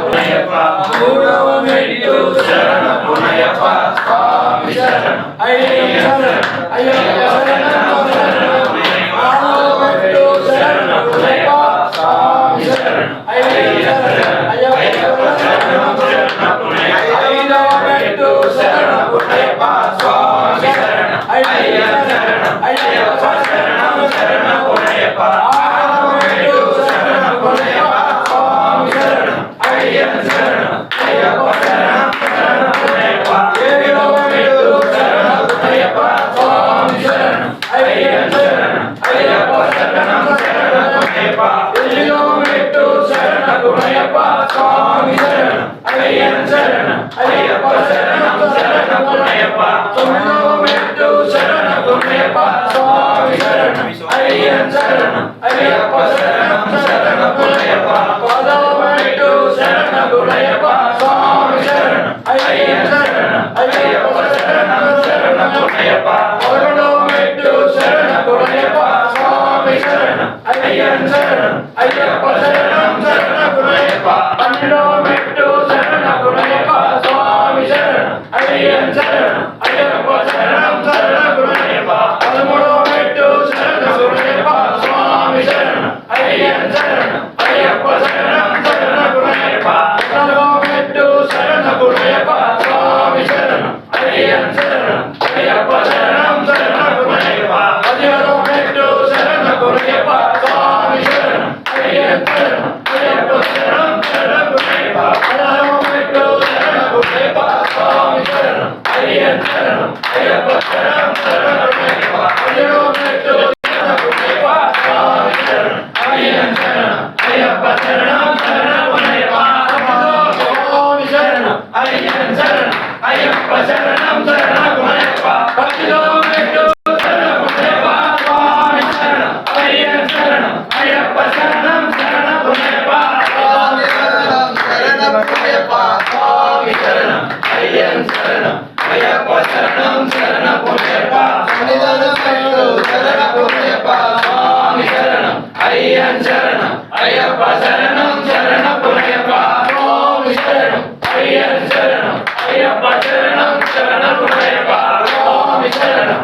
పునయప్ప మూడవ మెట్టు శరణ పునయప్ప స్వామి శరణం అయ్యప్ప శరణం అయ్యప్ప శరణం నాలుగవ మెట్టు శరణ పునయప్ప స్వామి శరణం అయ్యప్ప శరణం అయ్యప్ప శరణం ఐదవ మెట్టు శరణ పునయప్ప స్వామి శరణం అయ్యప్ప శరణం అయ్యప్ప శరణం శరణ పునయప్ప ఆరవ మెట్టు శరణ పునయప్ప స్వామి శరణం అయ్యప్ప శరణం అయ్యప్ప శరణం శరణ పునయప్ప ఏడవ మెట్టు శరణ పునయప్ప స్వామి శరణం అయ్యప్ప శరణం అయ్యప్ప శరణం శరణ పునయప్ప ఎనిమిదవ మెట్టు శరణ పునయప్ప స్వామి శరణం అయ్యప్ప శరణం అయ్యప్ప శరణం శరణ పునయప్ప తొమ్మిదవ మెట్టు శరణ పునయప్ప స్వామి శరణం అయ్యప్ప శరణం అయ్యప్ప శరణం శరణ పునయప్ప పదవ మెట్టు శరణ పునయప్ప స్వామి శరణం అయ్యప్ప శరణం అయ్యప్ప శరణం శరణ పునయప్ప పదకొండవ మెట్టు శరణ పునయప్ప స్వామి శరణం అయ్యప్ప శరణం అయ్యప్ప శరణం శరణ పునయప్ప పన్నెండవ మెట్టు శరణ పునయప్ప స్వామి శరణం అయ్యప్ప శరణం అయ్యప్ప శరణం శరణ పునయప్ప పదమూడవ మెట్టు శరణ పునయప్ప స్వామి శరణం అయ్యప్ప శరణం అయ్యప్ప శరణం శరణ పునయప్ప పద్నాలుగవ మెట్టు శరణ పునయప్ప స్వామి శరణం అయ్యప్ప శరణం అయ్యప్ప శరణం శరణ పునయప్ప పదిహేడవ మెట్టు శరణ పునయప్ప స్వామి శరణం అయ్యప్ప శరణం అయ్యప్ప శరణం శరణ పునయప్ప పదహారవ మెట్టు శరణ పునయప్ప స్వామి శరణం అయ్యప్ప శరణం అయ్యప్ప శరణం శరణ పునయప్ప పదిహేడవ మెట్టు శరణ పునయప్ప స్వామి శరణం అయ్యప్ప శరణం అయ్యప్ప శరణం శరణ పునయప్ప స్వామి శరణం అయ్యప్ప శరణం అయ్యప్ప శరణం శరణ పునయప్ప పదిహేడవ మెట్టు శరణ పునయప్ప స్వామి శరణం అయ్యప్ప శరణం అయ్యప్ప శరణం శరణ పునయప్ప స్వామి శరణం శరణ పునయప్ప స్వామి శరణం అయ్యప్ప శరణం అయ్యప్ప శరణం శరణ పునయప్ప సన్నిధాన మెట్టు శరణ పునయప్ప స్వామి శరణం అయ్యప్ప శరణం అయ్యప్ప శరణం శరణ పునయప్ప స్వామి శరణం అయ్యప్ప శరణం అయ్యప్ప శరణం శరణ పునయప్ప స్వామి శరణం